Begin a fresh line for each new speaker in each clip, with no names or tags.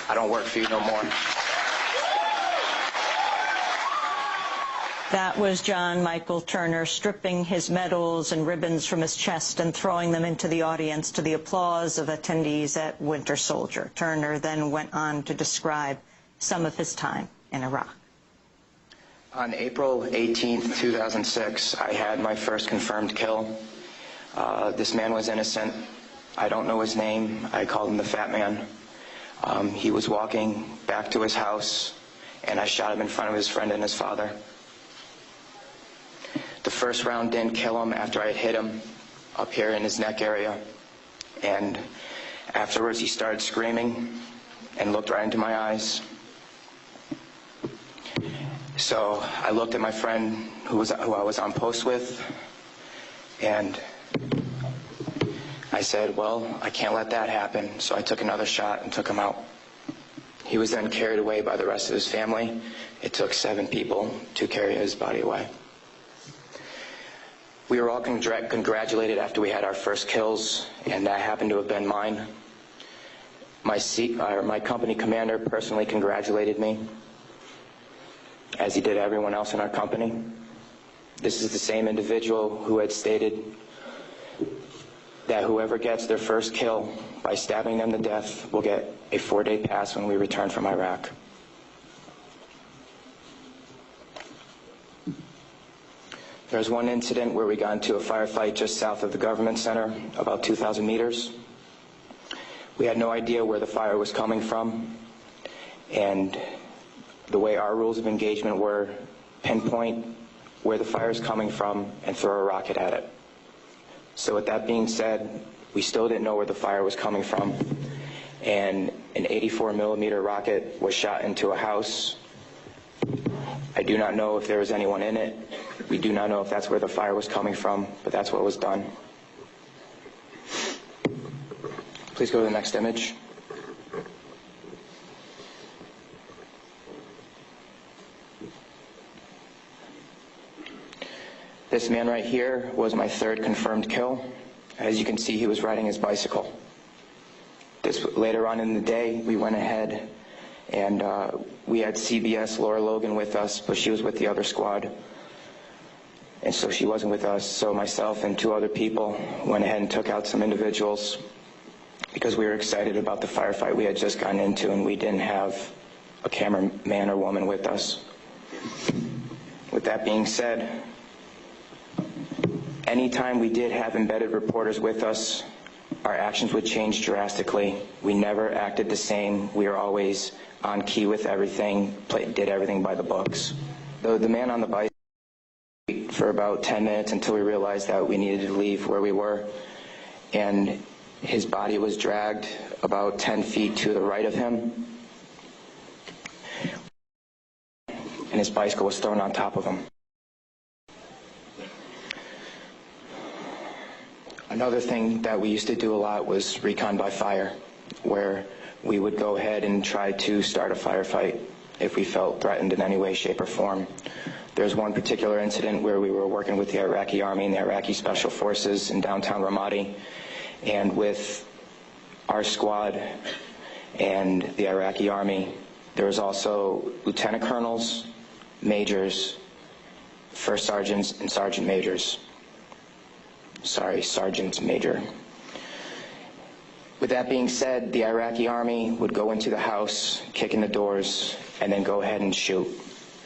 I don't work for you no more.
That was John Michael Turner stripping his medals and ribbons from his chest and throwing them into the audience to the applause of attendees at Winter Soldier. Turner then went on to describe some of his time in Iraq.
On April 18th, 2006, I had my first confirmed kill. This man was innocent. I don't know his name. I called him the Fat Man. He was walking back to his house, and I shot him in front of his friend and his father. The first round didn't kill him after I had hit him up here in his neck area. And afterwards he started screaming and looked right into my eyes. So I looked at my friend who I was on post with, and I said, well, I can't let that happen. So I took another shot and took him out. He was then carried away by the rest of his family. It took 7 people to carry his body away. We were all congratulated after we had our first kills, and that happened to have been mine. My company commander personally congratulated me, as he did everyone else in our company. This is the same individual who had stated that whoever gets their first kill by stabbing them to death will get a 4-day pass when we return from Iraq. There was one incident where we got into a firefight just south of the government center, about 2,000 meters. We had no idea where the fire was coming from, and the way our rules of engagement were, pinpoint where the fire is coming from and throw a rocket at it. So with that being said, we still didn't know where the fire was coming from, and an 84 millimeter rocket was shot into a house. I do not know if there was anyone in it. We do not know if that's where the fire was coming from, but that's what was done. Please go to the next image. This man right here was my 3rd confirmed kill. As you can see, he was riding his bicycle. Later on in the day, we went ahead and we had CBS Laura Logan with us, but she was with the other squad. And so she wasn't with us, so myself and 2 other people went ahead and took out some individuals because we were excited about the firefight we had just gotten into, and we didn't have a cameraman or woman with us. With that being said, anytime we did have embedded reporters with us, our actions would change drastically. We never acted the same. We were always on key with everything, did everything by the books. The man on the bike for about 10 minutes until we realized that we needed to leave where we were, and his body was dragged about 10 feet to the right of him, and his bicycle was thrown on top of him. Another thing that we used to do a lot was recon by fire, where we would go ahead and try to start a firefight if we felt threatened in any way, shape, or form. There's one particular incident where we were working with the Iraqi Army and the Iraqi Special Forces in downtown Ramadi, and with our squad and the Iraqi Army, there was also lieutenant colonels, majors, first sergeants, and sergeant majors. Sergeant major. With that being said, the Iraqi Army would go into the house, kick in the doors, and then go ahead and shoot.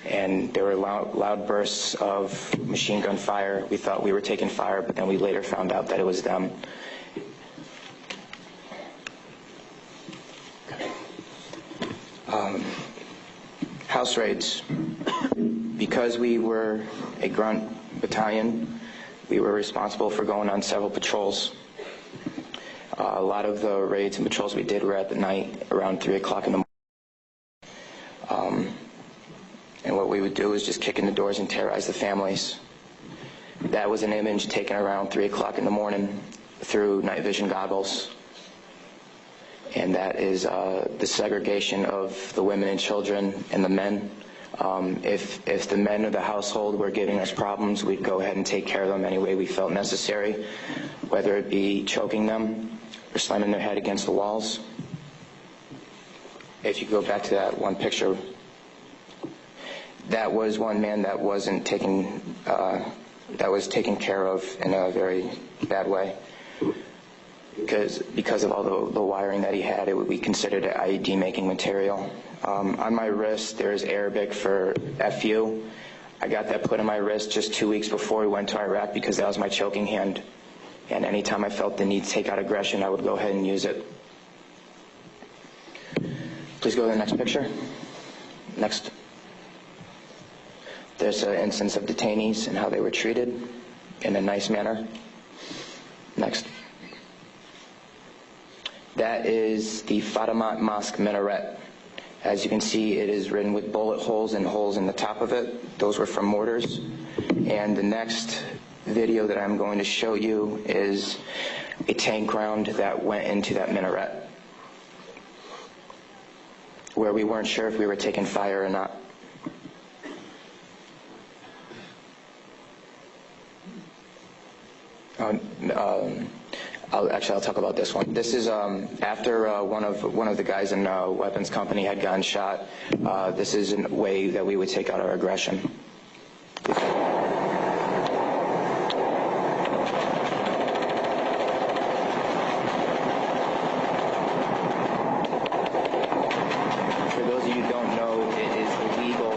And there were loud bursts of machine gun fire. We thought we were taking fire, but then we later found out that it was them. House raids. Because we were a grunt battalion, we were responsible for going on several patrols. A lot of the raids and patrols we did were at the night, around 3 o'clock in the morning. And what we would do is just kick in the doors and terrorize the families. That was an image taken around 3 o'clock in the morning through night vision goggles. And that is the segregation of the women and children and the men. If the men of the household were giving us problems, we'd go ahead and take care of them any way we felt necessary, whether it be choking them or slamming their head against the walls. if you go back to that one picture, that was one man that wasn't taken, that was taken care of in a very bad way. Because of all the wiring that he had, it would be considered an IED making material. On my wrist, there's Arabic for FU. I got that put on my wrist just 2 weeks before we went to Iraq because that was my choking hand. And anytime I felt the need to take out aggression, I would go ahead and use it. Please go to the next picture. Next. There's an instance of detainees and how they were treated in a nice manner. Next. That is the Fatimat Mosque minaret. As you can see, it is written with bullet holes and holes in the top of it. Those were from mortars. And the next video that I'm going to show you is a tank round that went into that minaret, where we weren't sure if we were taking fire or not. I'll talk about this one. This is after one of the guys in weapons company had gotten shot. This is a way that we would take out our aggression. For those of you who don't know, it is illegal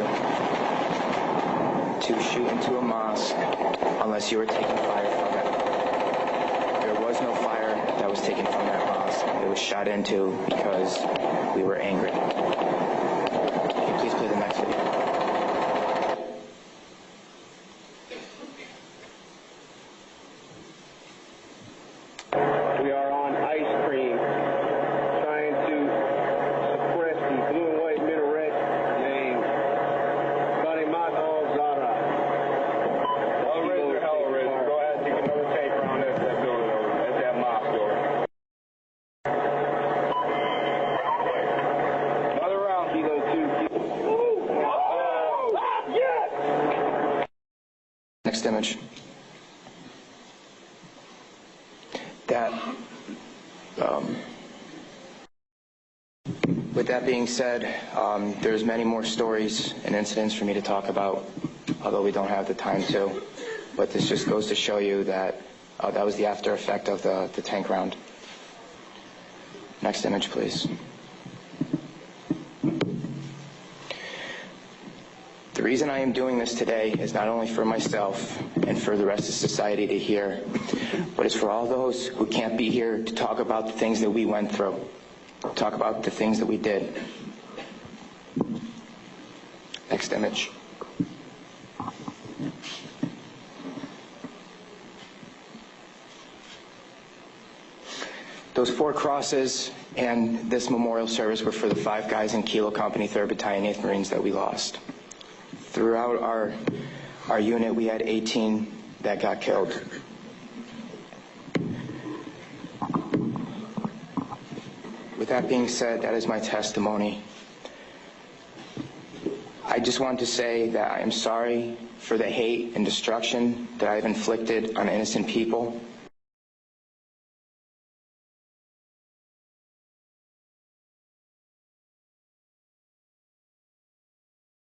to shoot into a mosque unless you were taking fire from it. There was no fire that was taken from that mosque. It was shot into because we were angry. Can you please play the next video?
We are on ice cream, trying to suppress the blue and white minaret named Fatimat al-Zahra.
Hellraiser, Hellraiser. Go ahead, take another take around that building over. That's that mosque door. Another round.
Kilo 2. Oh, yes!
Next image. With that being said, there's many more stories and incidents for me to talk about, although we don't have the time to. But this just goes to show you that that was the after effect of the tank round. Next image, please. The reason I am doing this today is not only for myself and for the rest of society to hear, but it's for all those who can't be here to talk about the things that we went through, talk about the things that we did. Next image. Those 4 crosses and this memorial service were for the 5 guys in Kilo Company, 3rd Battalion, 8th Marines that we lost. Throughout our unit, we had 18 that got killed. With that being said, that is my testimony. I just want to say that I am sorry for the hate and destruction that I've inflicted on innocent people.